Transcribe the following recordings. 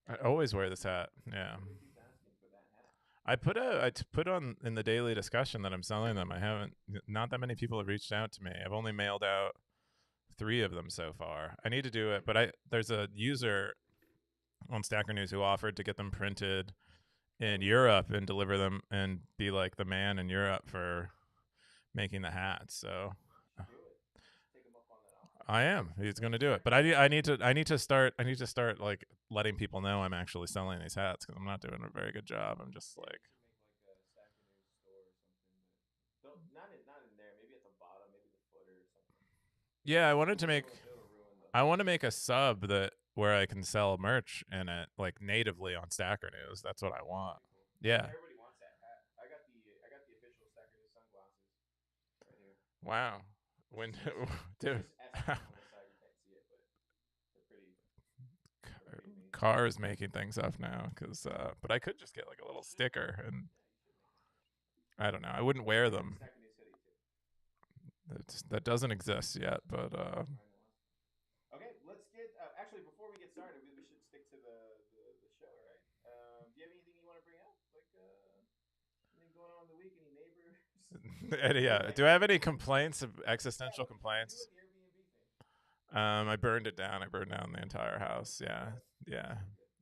I always wear this hat. Yeah. I put on in the daily discussion that I'm selling them. I haven't. Not that many people have reached out to me. I've only mailed out 3 of them so far. I need to do it, but there's a user on Stacker News who offered to get them printed in Europe and deliver them and be like the man in Europe for making the hats. So I am. He's going to do it, but I need to start like letting people know I'm actually selling these hats because I'm not doing a very good job. I'm just like, yeah, I want to make a sub that where I can sell merch in it like natively on Stacker News. That's what I want. Yeah. Wow. When dude, Car is making things up now because but I could just get like a little sticker and I don't know. I wouldn't wear them. That doesn't exist yet, but yeah. Do I have any complaints of existential complaints? I burned it down. I burned down the entire house. Yeah, yeah,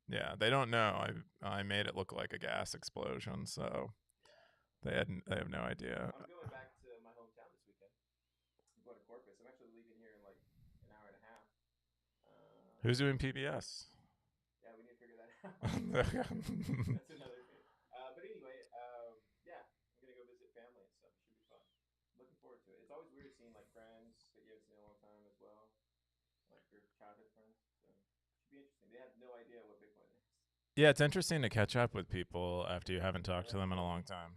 yeah. They don't know. I made it look like a gas explosion, so they have no idea. Who's doing PBS? Yeah, it's interesting to catch up with people after you haven't talked to them in a long time.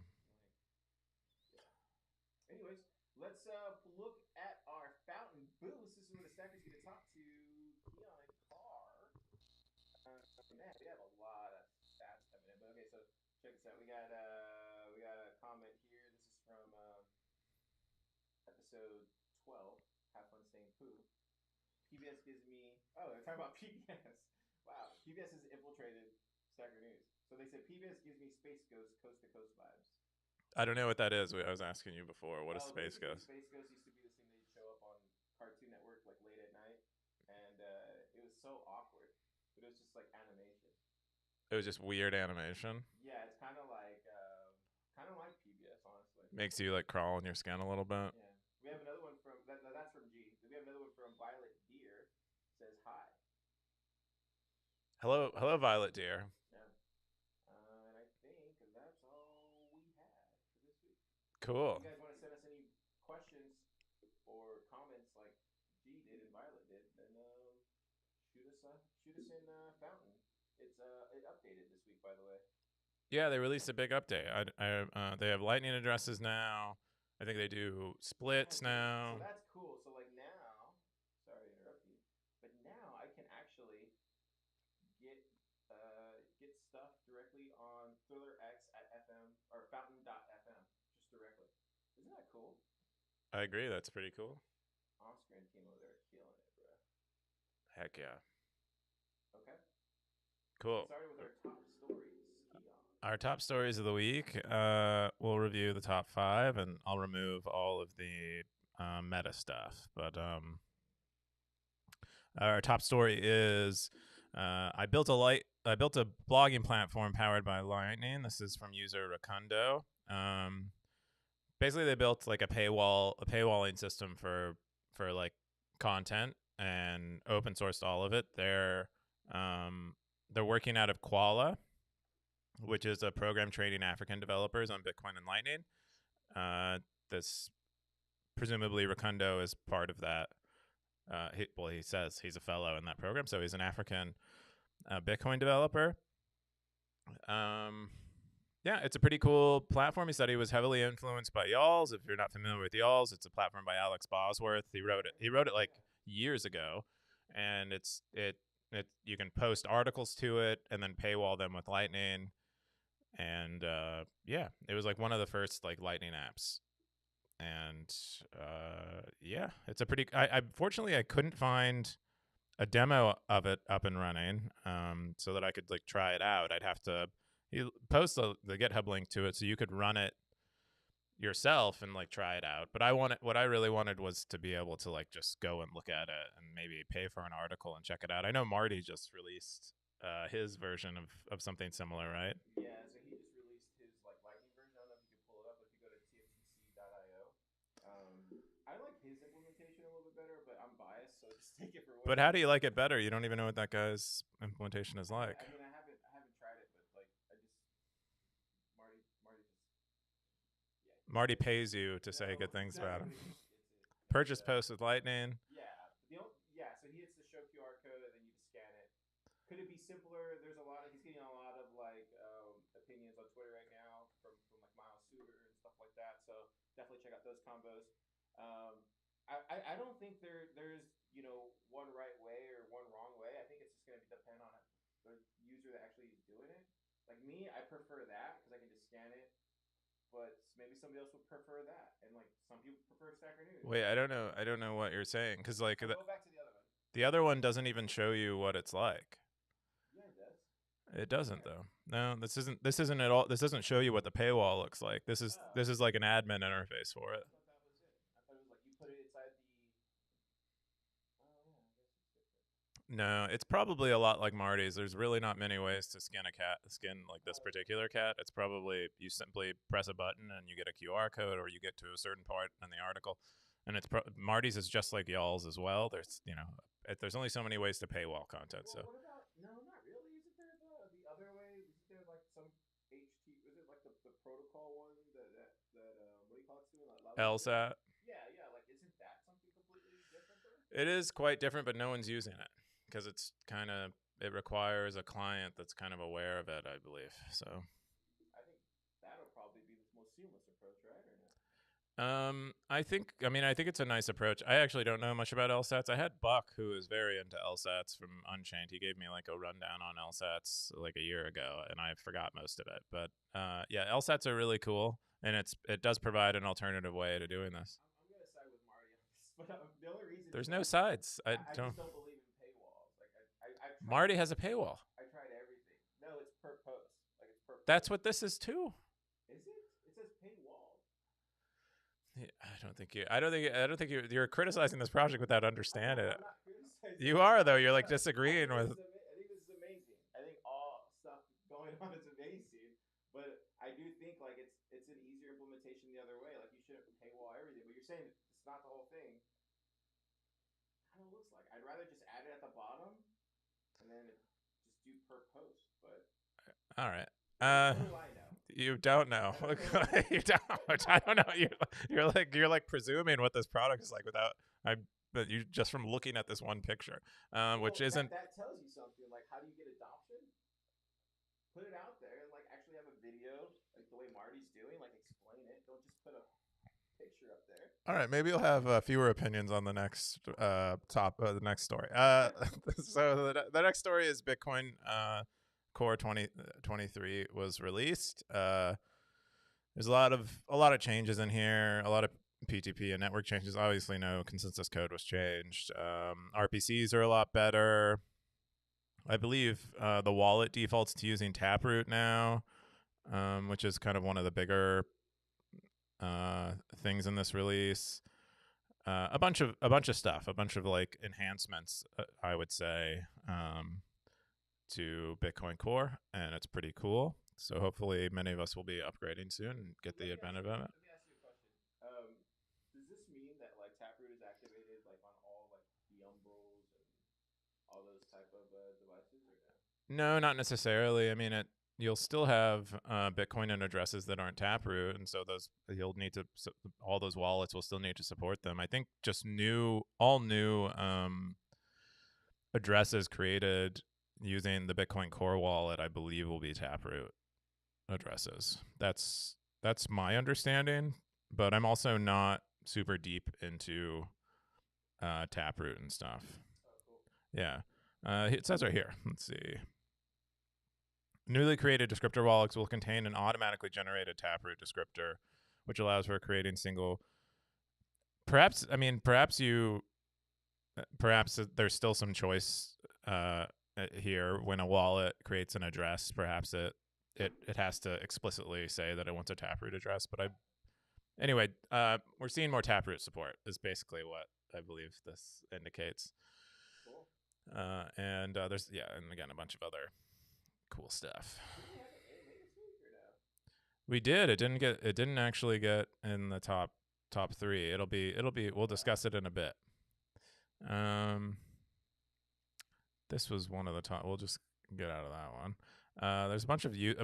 I don't know what that is. I was asking you before. What is Space Ghost? It was just weird animation. Makes you like crawl in your skin a little bit. Hello, hello, Violet dear. Cool. Yeah, they released a big update. They have Lightning addresses now. I think they do splits now. I agree. That's pretty cool. Heck yeah. Cool. Our top stories of the week. We'll review the top 5, and I'll remove all of the meta stuff. But our top story is I built a blogging platform powered by Lightning. This is from user Rakundo. Basically, they built like a paywalling system for like content and open sourced all of it. They're working out of Koala, which is a program training African developers on Bitcoin and Lightning. This presumably Rakundo is part of that. He says he's a fellow in that program, so he's an African Bitcoin developer. Yeah, it's a pretty cool platform. He said he was heavily influenced by Y'alls. If you're not familiar with Y'alls, it's a platform by Alex Bosworth. He wrote it like years ago, and it you can post articles to it and then paywall them with Lightning. And yeah, it was like one of the first like Lightning apps. And yeah, it's a pretty. I fortunately I couldn't find a demo of it up and running, so that I could like try it out. I'd have to post the GitHub link to it so you could run it yourself and like try it out. But what I really wanted was to be able to like just go and look at it and maybe pay for an article and check it out. I know Marty just released his version of something similar, right? Yeah, so he just released his like Lightning version. I don't know if you can pull it up, but if you go to tftc.io, I like his implementation a little bit better, but I'm biased, so just take it for what But it how do is. you like it better? You don't even know what that guy's implementation is like. I haven't tried it, but like I just Marty just yeah. Marty pays you to say good No, things no, about him. he just gets it. But Purchase post with Lightning. yeah, yeah. So he hits the show QR code, and then you just scan it. Could it be simpler? There's a lot of he's getting a lot of like opinions on Twitter right now from like Miles Suter and stuff like that. So definitely check out those combos. Um, I don't think there's one right way or one wrong way. I think it's just going to depend on the user that actually is doing it. Like me, I prefer that because I can just scan it. But maybe somebody else would prefer that, and like some people prefer Stacker News. Wait, I don't know. I don't know what you're saying because like Well, go back to the other one. the other one doesn't even show you what it's like. Yeah, it does. It Right doesn't there. though. No, this isn't at all. This doesn't show you what the paywall looks like. This is Oh, this is like an admin interface for it. I thought that was it. I thought it was like you put it inside the. Oh yeah, I guess it's different. No, it's probably a lot like Marty's. There's really not many ways to skin like this Oh, okay. particular cat. It's probably you simply press a button and you get a QR code, or you get to a certain part in the article. And Marty's is just like y'all's as well. There's only so many ways to paywall content. Well, So what about no, not really. Isn't there the other way? Isn't there like some HT? Was it like the protocol one that what do you call it? That allows you to do? LSAT, Yeah, yeah. Like, isn't that something completely different though? it is quite different, but no one's using it because it requires a client that's kind of aware of it, I believe. So I think that'll probably be the most seamless approach, right? Or no? I think it's a nice approach. I actually don't know much about LSATs. I had Buck, who is very into LSATs from Unchained. He gave me like a rundown on LSATs like a year ago, and I forgot most of it. But yeah, LSATs are really cool, and it does provide an alternative way to doing this. I'm gonna side with Marty on this, but the only reason is There's no like sides. I I don't. just don't believe in paywalls. Like I've tried Marty has a paywall. everything. No, it's per post. Like it's per That's post. what this is too. Is it? It says paywall. Yeah, You're criticizing this project without understanding it. I'm not criticizing You this are though. You're like project. disagreeing with. I think this is amazing. I think all stuff going on is amazing. But I do think like it's an easier implementation the other way. Like you shouldn't paywall everything. But you're saying it's not the whole thing. Kind of looks like I'd rather just add it at the bottom and then just do per post. But All right. what do I know? You don't know. I don't know what it You is. don't. I don't know. You're like presuming what this product is like without but you just from looking at this one picture, which Well, isn't. that tells you something. Like, how do you get adoption? Put it out there and like actually have a video, like the way Marty's doing. Like, explain it. Don't just put a picture up there. All right, maybe you'll have fewer opinions on the next the next story. So the next story is Bitcoin Core 2023 was released. There's a lot of changes in here, a lot of PTP and network changes. Obviously, no consensus code was changed. RPCs are a lot better. I believe the wallet defaults to using Taproot now, which is kind of one of the bigger things in this release. A bunch of stuff, a bunch of like enhancements, I would say, to Bitcoin Core, and it's pretty cool. So hopefully, many of us will be upgrading soon and get the advantage of it. Let me ask you a question. Does this mean that like Taproot is activated like on all like the Umbros and all those type of devices or no? No, not necessarily. I mean, you'll still have Bitcoin and addresses that aren't Taproot, and so all those wallets will still need to support them. I think just all new addresses created using the Bitcoin Core wallet, I believe, will be Taproot addresses. That's my understanding, but I'm also not super deep into Taproot and stuff. Oh, cool. Yeah. It says right here. Let's see. Newly created descriptor wallets will contain an automatically generated Taproot descriptor, which allows for creating single. Perhaps you perhaps there's still some choice here when a wallet creates an address. Perhaps it has to explicitly say that it wants a Taproot address. But anyway, we're seeing more Taproot support is basically what I believe this indicates. Cool. And there's and again a bunch of other cool stuff. Did we have an AMA this week or no? We did. It didn't actually get in the top 3. It'll be. We'll discuss it in a bit. This was one of the top. We'll just get out of that one. There's a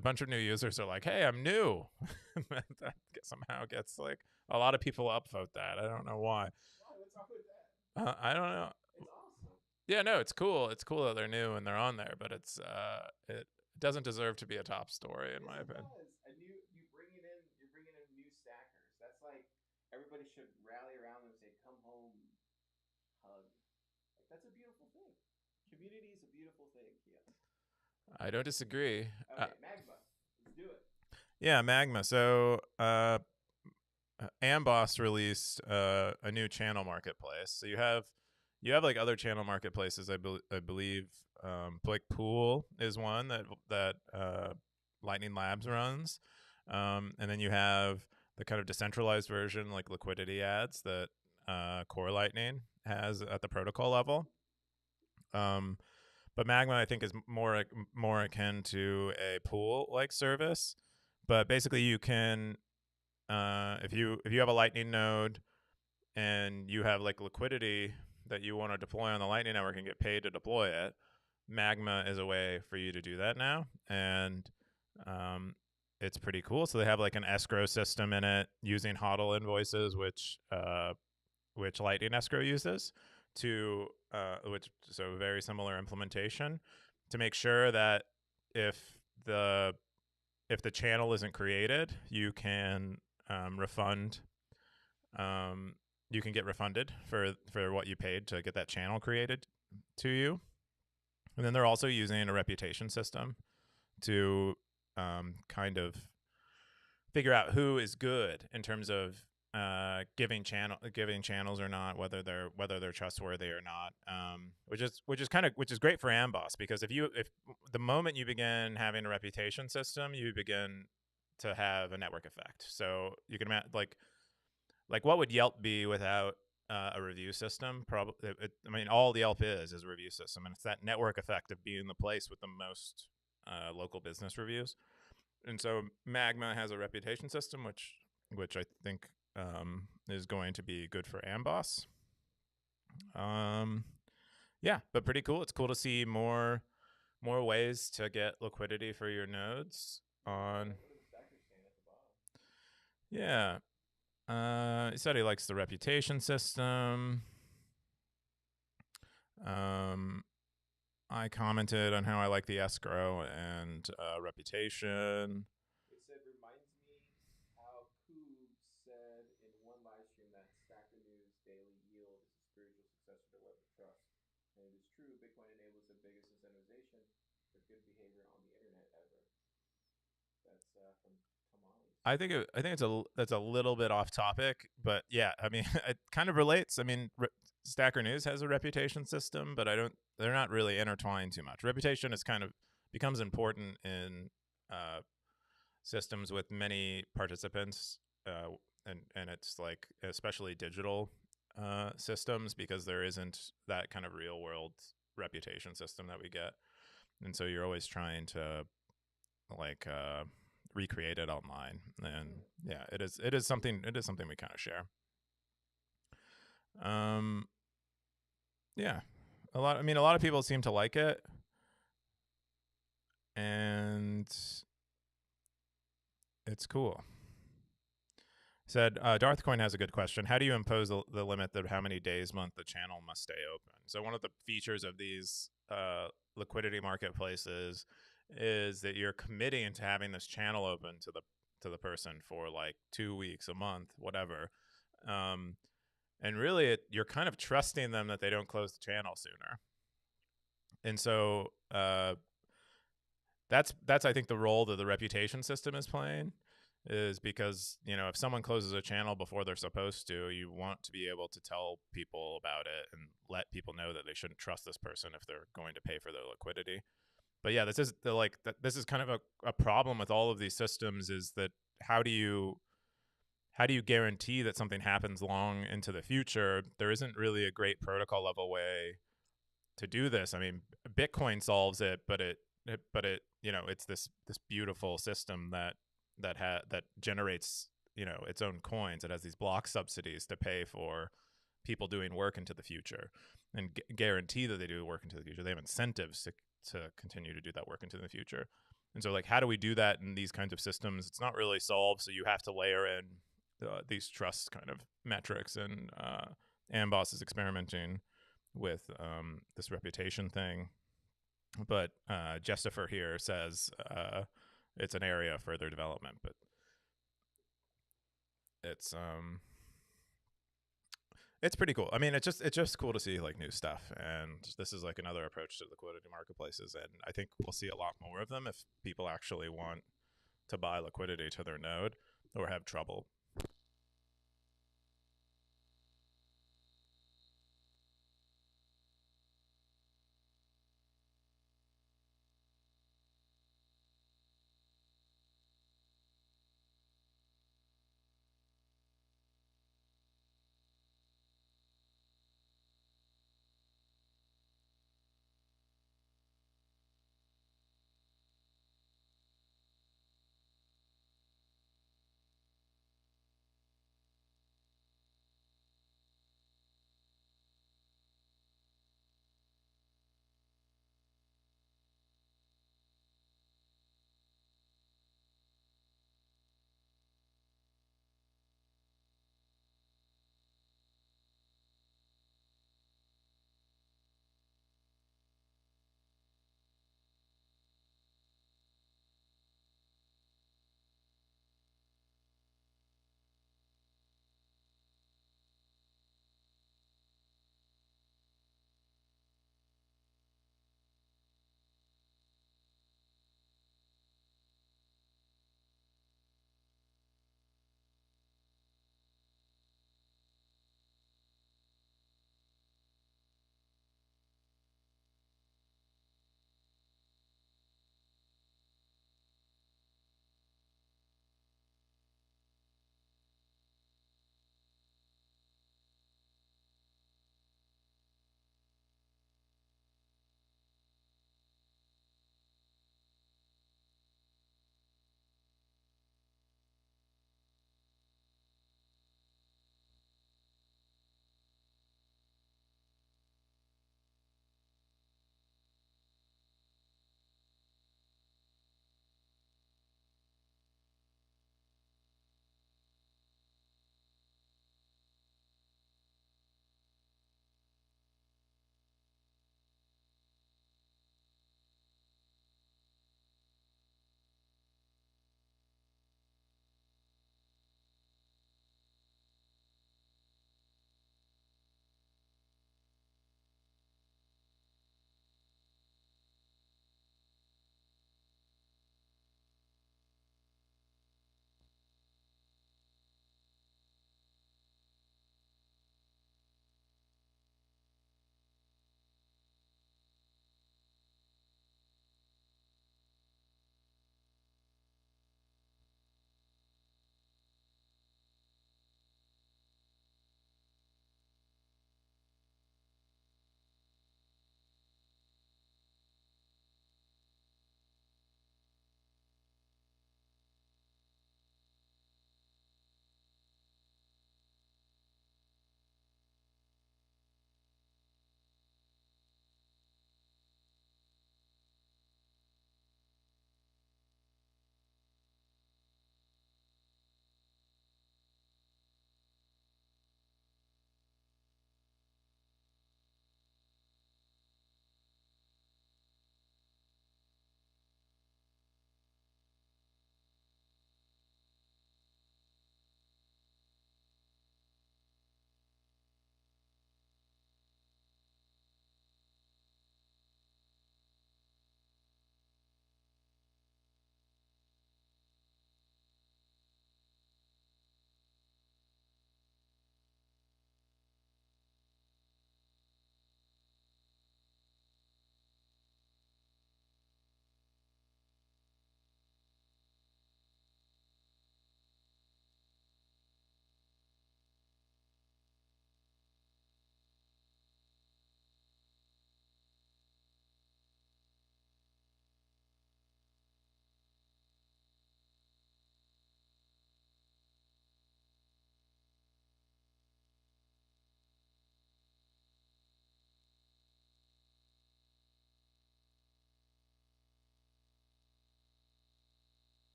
bunch of new users are like, "Hey, I'm new." That somehow gets like a lot of people upvote that. I don't know why. What's wrong with that? I don't know. It's awesome. Yeah, no, it's cool. It's cool that they're new and they're on there, but it doesn't deserve to be a top story in my opinion. You're bringing in new stackers. That's like everybody should rally around and say, "Come home, hug." Like that's a beautiful thing. Community is a beautiful thing. Yeah. I don't disagree. Okay, Magma. Let's do it. Yeah, Magma. So, Amboss released a new channel marketplace. So you have like other channel marketplaces. I believe like Pool is one that Lightning Labs runs, and then you have the kind of decentralized version like liquidity ads that Core Lightning has at the protocol level. But Magma, I think, is more akin to a pool-like service. But basically, you can, if you have a Lightning node and you have like liquidity that you want to deploy on the Lightning Network and get paid to deploy it, Magma is a way for you to do that now, and it's pretty cool. So they have like an escrow system in it using HODL invoices, which Lightning Escrow uses. So very similar implementation to make sure that if the channel isn't created, you can refund. You can get refunded for what you paid to get that channel created to you. And then they're also using a reputation system to kind of figure out who is good in terms of giving channels or not, whether they're trustworthy or not, which is great for Amboss, because if the moment you begin having a reputation system, you begin to have a network effect. So you can imagine like what would Yelp be without a review system? Probably, all the Yelp is a review system, and it's that network effect of being the place with the most local business reviews. And so Magma has a reputation system, which I think is going to be good for Amboss. Yeah, but pretty cool. It's cool to see more ways to get liquidity for your nodes on. Yeah. He said he likes the reputation system. I commented on how I like the escrow and reputation. It said, reminds me how Koob said in one live stream that Stacker News daily yield is a spiritual successor to Web of Trust. And it is true, Bitcoin enables the biggest incentivization for good behavior on the internet ever. That's from Tamales. I think that's a little bit off topic, but yeah, I mean, it kind of relates. I mean, Stacker News has a reputation system, but they're not really intertwined too much. Reputation is kind of becomes important in systems with many participants, and it's like especially digital systems, because there isn't that kind of real world reputation system that we get, and so you're always trying to like recreate it online. And yeah, it is something we kind of share. Yeah, a lot of people seem to like it, and it's cool. Said Darthcoin has a good question. How do you impose the limit of how many days month the channel must stay open? So one of the features of these liquidity marketplaces is that you're committing to having this channel open to the person for like 2 weeks, a month, whatever. And really, you're kind of trusting them that they don't close the channel sooner. And so that's I think the role that the reputation system is playing, is because, if someone closes a channel before they're supposed to, you want to be able to tell people about it and let people know that they shouldn't trust this person if they're going to pay for their liquidity. But yeah, this is kind of a problem with all of these systems, is that how do you guarantee that something happens long into the future? There isn't really a great protocol level way to do this. I mean, Bitcoin solves it, but it's this beautiful system that generates its own coins. It has these block subsidies to pay for people doing work into the future and guarantee that they do work into the future. They have incentives to continue to do that work into the future. And so, like, how do we do that in these kinds of systems? It's not really solved. So you have to layer in these trust kind of metrics. And Amboss is experimenting with this reputation thing. But Jessifer here says it's an area of further development, but it's pretty cool. I mean, it's just cool to see like new stuff, and this is like another approach to liquidity marketplaces, and I think we'll see a lot more of them if people actually want to buy liquidity to their node or have trouble.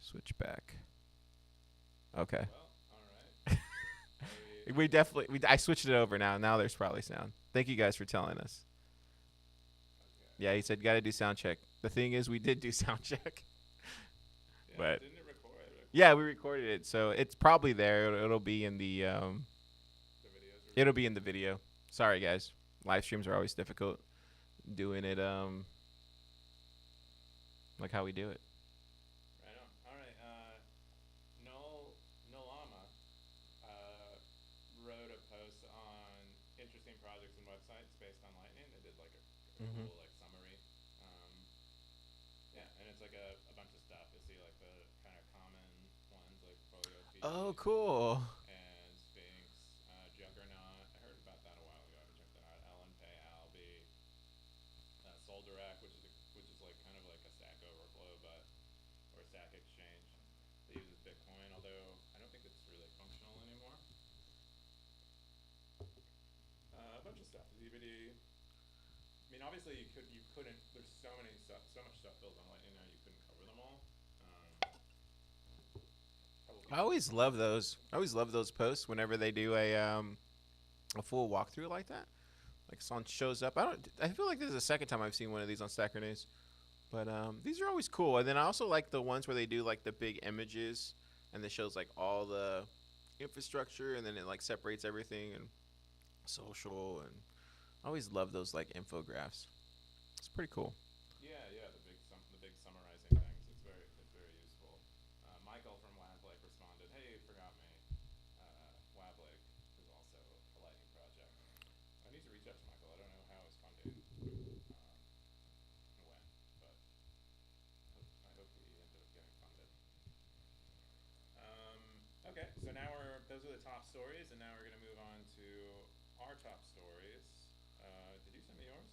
Switch back. Okay. Well, all right. We definitely. I switched it over now. Now there's probably sound. Thank you guys for telling us. Okay. Yeah, he said got to do sound check. The thing is, we did do sound check. Yeah, But didn't it record? yeah, we recorded it, so it's probably there. It'll be in the The videos. It'll be in the video. Sorry, guys. Live streams are always difficult. Doing it like how we do it. Right on. All right. Nolama wrote a post on interesting projects and websites based on Lightning. They did like a Mm-hmm. cool like summary. Yeah, and it's like a bunch of stuff. You'll see like the kind of common ones like Folio Feed Oh, cool. and Sphinx, Juggernaut. I heard about that a while ago. I haven't checked that out. Ellen Pay Alby, Sol Direct, which is like kind of like a Stack Overflow, but or Stack Exchange that uses Bitcoin. Although I don't think it's really functional anymore. A bunch of stuff. ZBD. I mean, obviously you couldn't. There's so much stuff built on Lightning now. You couldn't cover them all. I always love those. I always love those posts whenever they do a full walkthrough like that. Like someone shows up. I feel like this is the second time I've seen one of these on Stack Grenades. But these are always cool. And then I also like the ones where they do like the big images and it shows like all the infrastructure and then it like separates everything and social, and I always love those like infographics. It's pretty cool. Yeah, the big summarizing things. It's very useful. Michael from Wablake responded, "Hey, you forgot me. Wablake is also a Lightning project. I need to reach out to Michael. I don't know how his funding went, but I hope he ended up getting funded." Okay, so now those are the top stories, and now we're gonna move on to our top stories. Did you send me yours?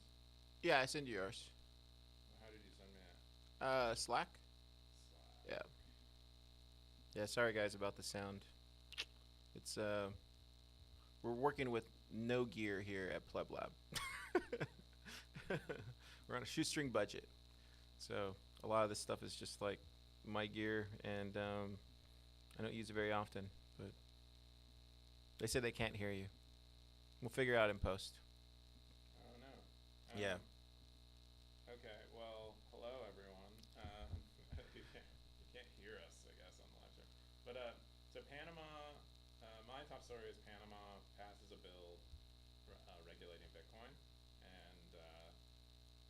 Yeah, I send you yours. How did you send me it? Slack. Slack. Yeah. Yeah. Sorry guys about the sound. It's we're working with no gear here at Pleb Lab. We're on a shoestring budget, so a lot of this stuff is just like my gear, and I don't use it very often. But they say they can't hear you. We'll figure it out in post. Oh no. Yeah. Okay. Well, hello everyone. You can't hear us, I guess, on the live stream. But so Panama. My top story is Panama passes a bill regulating Bitcoin, and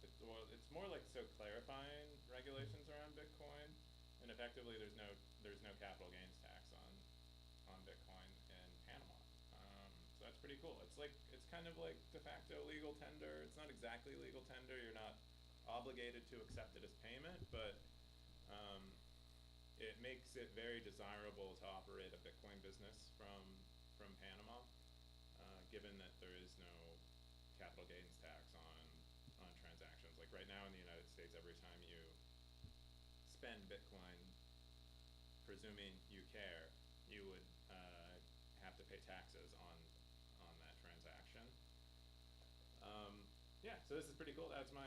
it's more like so clarifying regulations around Bitcoin, and effectively there's no capital gains tax on Bitcoin in Panama. So that's pretty cool. It's kind of like de facto legal tender. It's not exactly legal tender. You're not obligated to accept it as payment, but it makes it very desirable to operate a Bitcoin business from Panama, given that there is no capital gains tax on transactions. Like right now in the United States, every time you spend Bitcoin, presuming you care, you would have to pay taxes on that transaction. Yeah, so this is pretty cool. That's my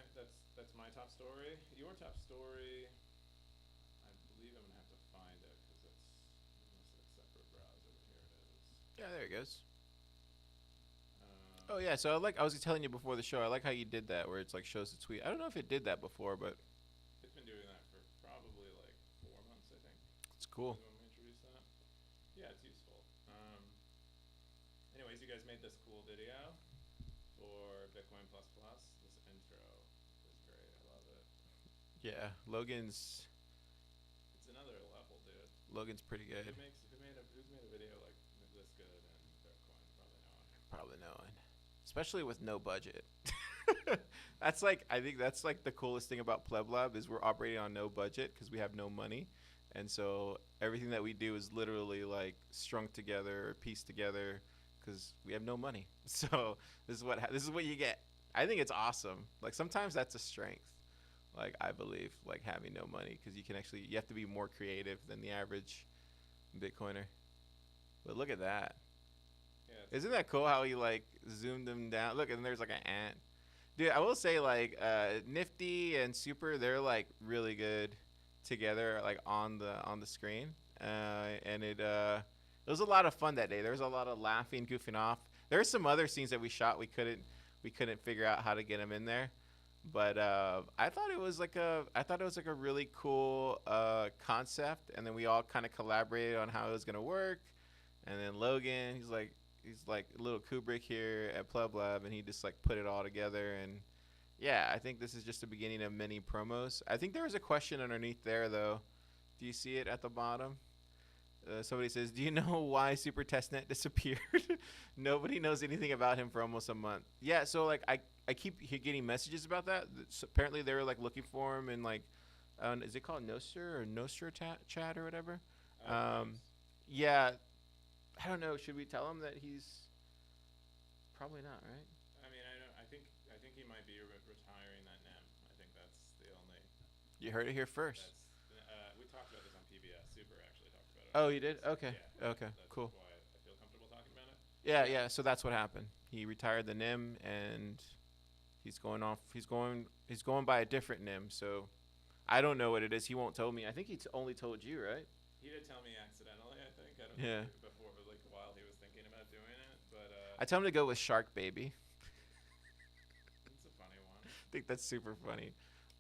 top story. Your top story, I believe I'm gonna have to find it because it's unless it's a separate browser. Here it is. Yeah, there it goes. Oh yeah, so I was telling you before the show. I like how you did that, where it's like shows the tweet. I don't know if it did that before, but it's been doing that for probably like 4 months, I think. it's cool. You want me to introduce that? Yeah, it's useful. Anyways, you guys made this cool video for Bitcoin Plus Plus. This intro is great. I love it. Yeah, Logan's It's another level, dude. Logan's pretty good. Who's made a video like this good in Bitcoin? Probably no one. Probably no one, especially with no budget. I think that's like the coolest thing about Pleb Lab is we're operating on no budget because we have no money, and so everything that we do is literally like strung together or pieced together because we have no money. So this is what you get. I think it's awesome. Like sometimes that's a strength. Like I believe like having no money because you have to be more creative than the average Bitcoiner. But look at that. Yeah. Isn't that cool how he like zoomed them down? Look, and there's like an ant. Dude, I will say like Nifty and Super, they're like really good together like on the screen, and it was a lot of fun that day. There was a lot of laughing, goofing off. There were some other scenes that we shot we couldn't figure out how to get them in there, but I thought it was like a really cool concept, and then we all kind of collaborated on how it was gonna work, and then Logan he's like a little Kubrick here at Pleb Lab, and he just like put it all together. And yeah, I think this is just the beginning of many promos. I think there was a question underneath there though. Do you see it at the bottom? Somebody says, "Do you know why Super Testnet disappeared? Nobody knows anything about him for almost a month." Yeah, so like I keep getting messages about that. So apparently they were like looking for him in like, is it called Nostr or Nostr chat or whatever? Um, yeah, I don't know. Should we tell him that he's probably not, right? I mean, I don't. I think he might be retiring that NEM. I think that's the only. You heard it here first. We talked about this on PBS. Super actually talked about it. Oh, you did? Okay. Yeah. Okay. Cool. That's why I feel comfortable talking about it. Yeah, yeah. So that's what happened. He retired the NIM, and he's going off. He's going by a different NIM. So I don't know what it is. He won't tell me. I think he only told you, right? He did tell me accidentally. I think. I don't Yeah. know before, like while he was thinking about doing it, but I tell him to go with Shark Baby. it's a funny one. I think that's super funny.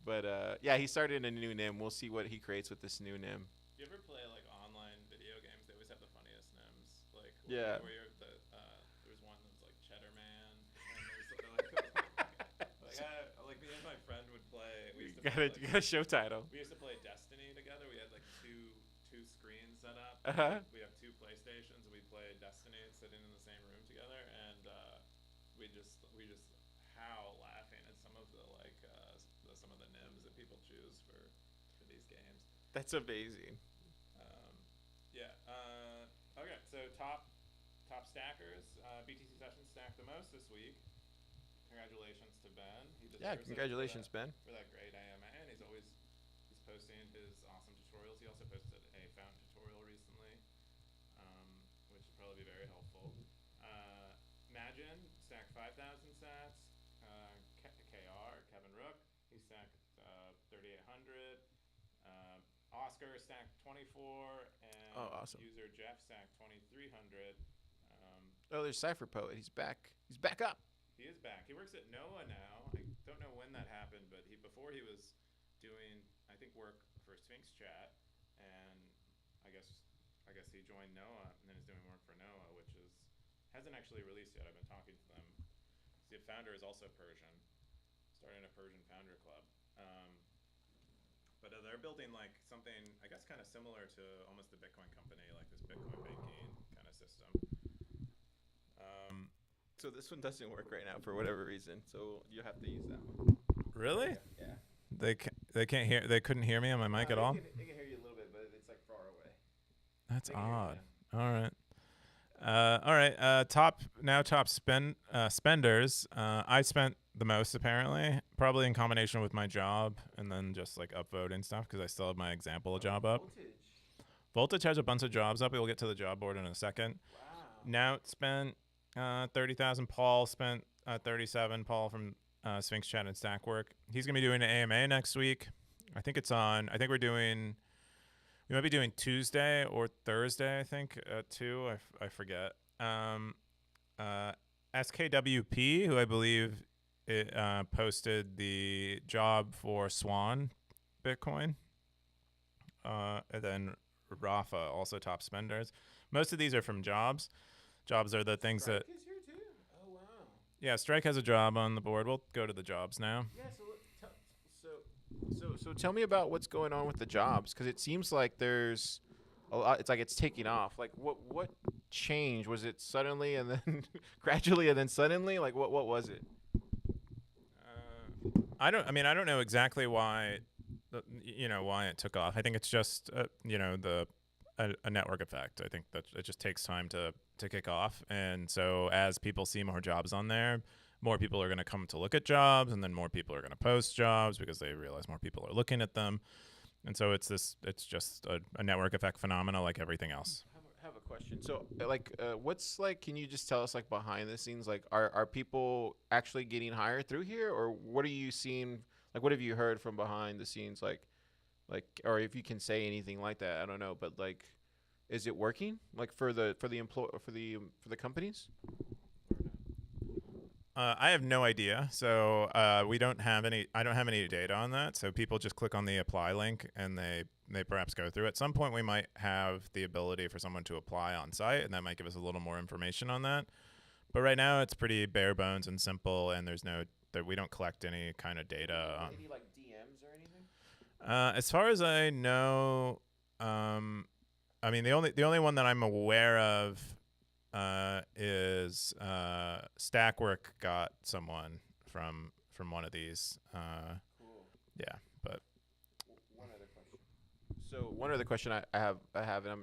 But yeah, he started a new NIM. We'll see what he creates with this new NIM. Do you ever play like online video games? They always have the funniest NIMs. Like Yeah. where you're there's one that's like Cheddar Man, and there's like me and my friend would play. We used to play, You got a show title. we used to play Destiny together. We had like two screens set up. We have two PlayStations, and we played Destiny sitting in the same room together, and we just howl laughing at some of the some of the NIMs that people choose for these games. That's amazing. Yeah. Okay. So top stackers. BTC sessions stacked the most this week. Congratulations to Ben. He Yeah, deserves it congratulations, Ben. for that great AMA, and he's posting his awesome tutorials. He also posted a fountain tutorial recently, which would probably be very helpful. Imagine stacked 5,000 sats. KR Kevin Rook, he stacked 3,800. Oscar stacked 24, and awesome. user Jeff stacked 2,300. Oh, there's Cypher Poet. He's back. He's back up. He is back. He works at NOAA now. I don't know when that happened, but before he was doing, I think, work for Sphinx Chat, and I guess he joined NOAA and then is doing work for NOAA, which hasn't actually released yet. I've been talking to them. The founder is also Persian, starting a Persian founder club. But they're building like something, I guess, kind of similar to almost the Bitcoin company, like this Bitcoin banking kind of system. So this one doesn't work right now for whatever reason. So you have to use that one. Really? Yeah. They can't hear. They couldn't hear me on my mic at all. They can hear you a little bit, but it's like far away. That's They can hear you odd. now. All right. Top spenders. I spent the most apparently, probably in combination with my job, and then just like upvoting stuff because I still have my example job up. Voltage has a bunch of jobs up. We'll get to the job board in a second. Wow. Now spent 30,000. Paul spent 37. Paul from Sphinx Chat and Stackwork. He's gonna be doing an AMA next week. I think we might be doing Tuesday or Thursday. I think at 2. I forget. SKWP, who I believe posted the job for Swan Bitcoin, and then Rafa, also top spenders. Most of these are from jobs. Jobs are the things Strike that. is here too? Oh wow. Yeah, Strike has a job on the board. We'll go to the jobs now. Yeah. So tell me about what's going on with the jobs, because it seems like there's a lot. It's like it's taking off. Like what changed? Was it suddenly and then gradually and then suddenly? Like what was it? I don't know exactly why, why it took off. I think it's just, a network effect. I think that it just takes time to kick off. And so as people see more jobs on there, more people are going to come to look at jobs, and then more people are going to post jobs because they realize more people are looking at them. And so it's just a network effect phenomena like everything else. I have a question. So, what's like? Can you just tell us, like, behind the scenes, like, are people actually getting hired through here, or what are you seeing? Like, what have you heard from behind the scenes, like, Like, or if you can say anything like that, I don't know. But like, is it working? Like for the for the companies? I have no idea. So we don't have any. I don't have any data on that. So people just click on the apply link and they perhaps go through. At some point, we might have the ability for someone to apply on site, and that might give us a little more information on that. But right now, it's pretty bare bones and simple, and there's no that we don't collect any kind of data on. Any like DMs or anything? As far as I know, I mean the only one that I'm aware of is Stackwork got someone from one of these. Cool. Yeah, but One other question. So one other question I have, and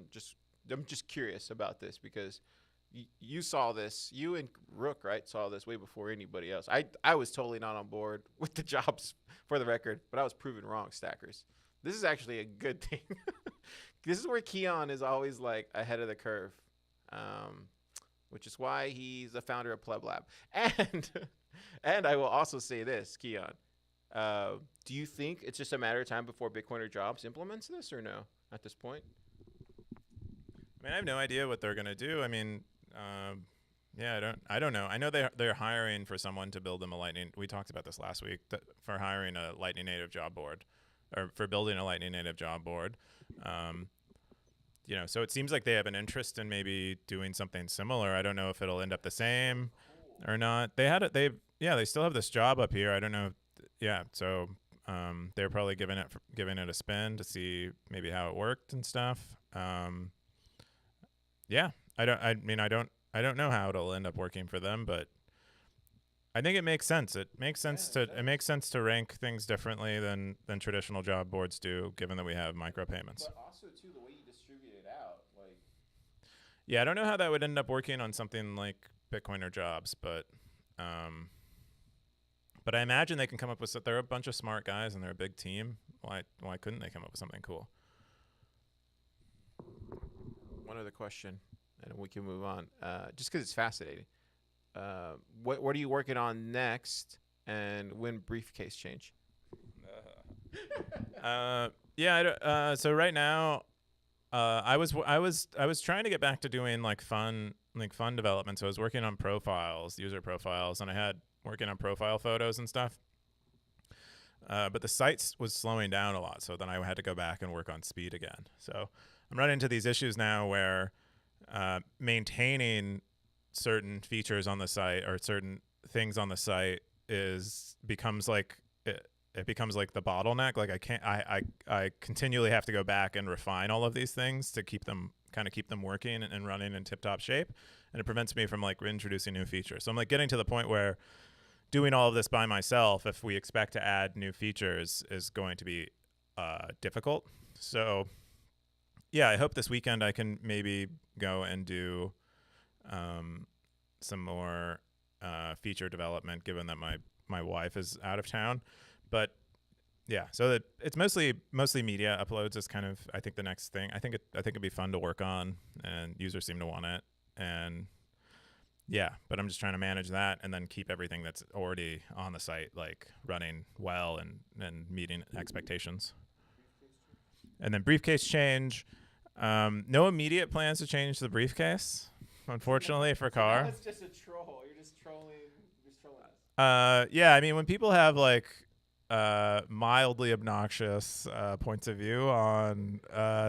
I'm just curious about this because you saw this, you and Rook, right, saw this way before anybody else. I was totally not on board with the jobs, for the record, but I was proven wrong, stackers. This is actually a good thing. This is where Keyan is always like ahead of the curve, which is why he's the founder of Pleb Lab. And I will also say this, Keyan. Do you think it's just a matter of time before Bitcoiner Jobs implements this, or no at this point? I mean I have no idea what they're gonna do. I mean, yeah, I don't know. I know they're hiring for someone to build them a Lightning. We talked about this last week for hiring a Lightning native job board, or for building a Lightning native job board. You know, so it seems like they have an interest in maybe doing something similar. I don't know if it'll end up the same or not. They still have this job up here. I don't know. Yeah, so they're probably giving it a spin to see maybe how it worked and stuff. Yeah, I don't know how it'll end up working for them, but I think it makes sense. It makes sense to rank things differently than traditional job boards do, given that we have micropayments. But also too the way you distribute it out, like. Yeah, I don't know how that would end up working on something like Bitcoiner Jobs, but I imagine they can come up with. They're a bunch of smart guys and they're a big team. Why couldn't they come up with something cool? One other question, and we can move on. Just because it's fascinating. What are you working on next, and when briefcase change? So right now, I was trying to get back to doing like fun development. So I was working on user profiles, and I had working on profile photos and stuff. But the site was slowing down a lot, so then I had to go back and work on speed again. So I'm running into these issues now where maintaining certain features on the site or certain things on the site becomes like it becomes like the bottleneck. Like I continually have to go back and refine all of these things to keep them working and running in tip top shape, and it prevents me from like introducing new features. So I'm like getting to the point where doing all of this by myself, if we expect to add new features, is going to be difficult. So yeah, I hope this weekend I can maybe go and do some more feature development, given that my wife is out of town. But yeah, so that it's mostly media uploads is kind of, I think, the next thing. I think it'd be fun to work on, and users seem to want it. And yeah, but I'm just trying to manage that and then keep everything that's already on the site like running well and meeting expectations. And then briefcase change. No immediate plans to change the briefcase, unfortunately, for Car. That's just a troll. You're just trolling us. Yeah, I mean, when people have like mildly obnoxious points of view on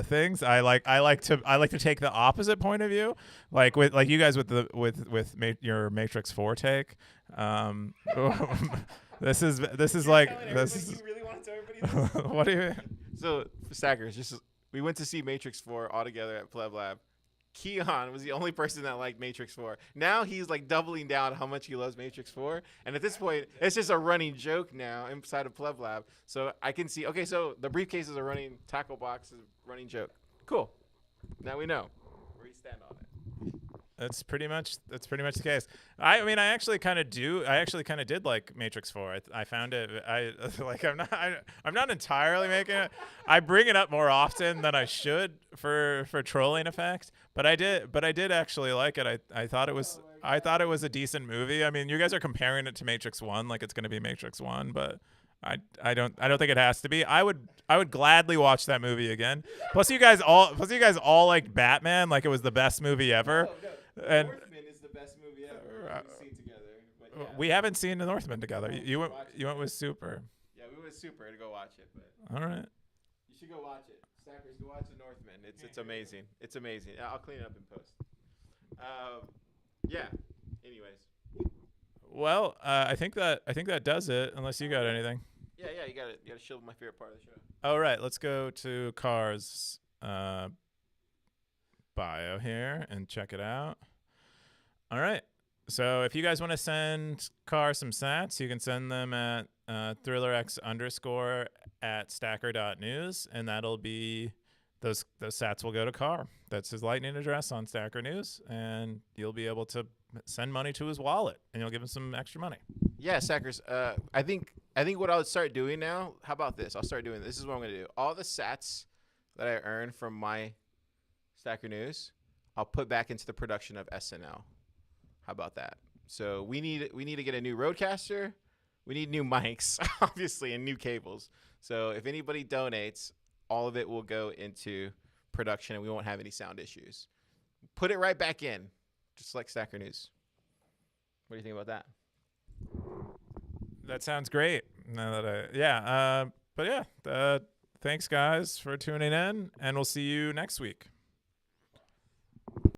things, I like to take the opposite point of view, like you guys with your Matrix 4 take. This is like this is. You really want to tell everybody this? What do you? So, Stackers, we went to see Matrix 4 all together at Pleb Lab. Keyan was the only person that liked Matrix 4. Now he's like doubling down how much he loves Matrix 4. And at this point, it's just a running joke now inside of Pleb Lab. So I can see, okay, so the briefcase is a running tackle box, is a running joke. Cool. Now we know where you stand on it. That's pretty much the case. I mean, I actually kind of did like Matrix 4. I found it. I'm not entirely making it. I bring it up more often than I should for trolling effect. But I did actually like it. I thought it was a decent movie. I mean, you guys are comparing it to Matrix 1, like it's going to be Matrix 1, but I don't think it has to be. I would gladly watch that movie again. Plus you guys all liked Batman like it was the best movie ever. No. And Northman is the best movie ever we've seen together. But yeah. we haven't seen The Northman together. No, You went watch it, you went man. with Super. Yeah, we went super to go watch it, but All right. you should go watch it. Stackers, go watch The Northman. It's amazing. It's amazing. I'll clean it up in post. Yeah. Anyways. Well, I think that does it. Unless you got anything. Yeah. You gotta shield my favorite part of the show. All right, let's go to Car's bio here and check it out. All right. So if you guys want to send Car some sats, you can send them at thrillerx_@stacker.news, and that'll be those sats will go to Car. That's his Lightning address on Stacker News, and you'll be able to send money to his wallet, and you'll give him some extra money. Yeah, Stackers. I think what I'll start doing now. How about this? I'll start doing this. This is what I'm gonna do. All the sats that I earn from my Stacker News, I'll put back into the production of SNL. How about that? So we need to get a new roadcaster. We need new mics, obviously, and new cables. So if anybody donates, all of it will go into production, and we won't have any sound issues. Put it right back in, just like Stacker News. What do you think about that? That sounds great. Now that thanks guys for tuning in, and we'll see you next week.